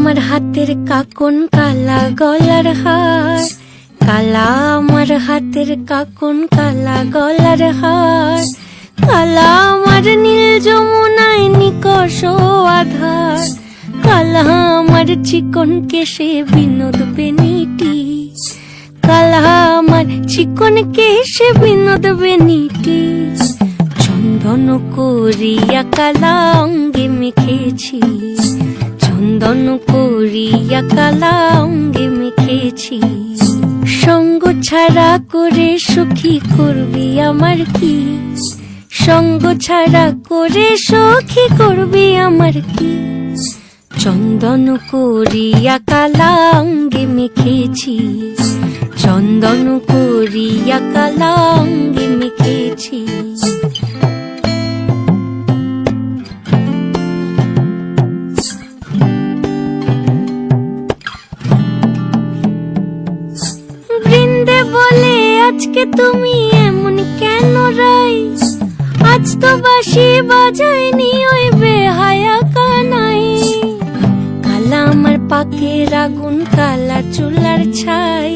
আমার হাতের কাকন কালা গলার হার, কালা আমার হাতের কাকন কালা গলার হার, কালা আমার নীল যমুনায় নিকষ আধার, কালা আমার চিকন কেশে বিনোদ বেনিটি, কালা আমার চিকন কেশে বিনোদ বেনিটি। চন্দন করিয়া কালা অঙ্গে মেখেছি, চন্দন করিয়া কালা অঙ্গে মেখেছি। সঙ্গ ছাড়া করে সুখী করবি আমার কি, সঙ্গ ছাড়া করে সখী করবি আমার কি। চন্দন করিয়া কালা অঙ্গে মেখেছি, চন্দন করিয়া কালা অঙ্গে মেখেছি। বৃন্দে বলে আজকে তুমি এমন কেন রাই, আজ তো বাঁশি বাজায়নি ওই বেহায়া কানাই। কালা আমার পাকের আগুন কালা চুলার ছাই,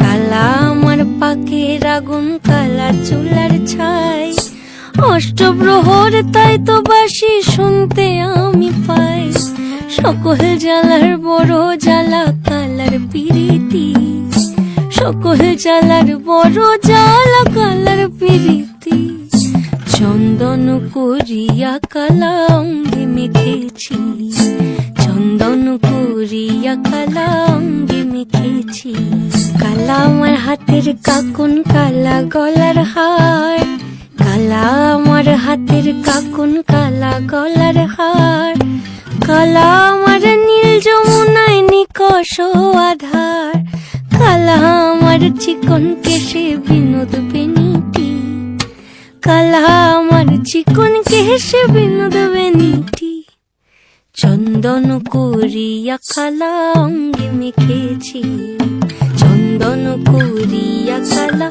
কালা আমার পাকের আগুন কালা চুলার ছাই। অষ্টপ্রহর তাই তো বাঁশি শুনতে আমি পাই, সকল জ্বালার বড় জ্বালা কালার পিরিতি, সকল জ্বালার বড় জ্বালা কালার পিরিতি। চন্দন করিয়া কালা অঙ্গে মেখেছি, চন্দন করিয়া কালা অঙ্গে মেখেছি। কালা আমার হাতের কাকন কালা গলার হার, কালা আমার হাতের কাকন কালা গলার হার, কালা আমার নীল যমুনায় নিকষ আধার, কালা আমার চিকন কেশে বিনোদ বেনিটি, কালা আমার চিকন কেশে বিনোদ বেনিটি। চন্দন করিয়া কালা অঙ্গে মেখেছি, চন্দন করিয়া কালা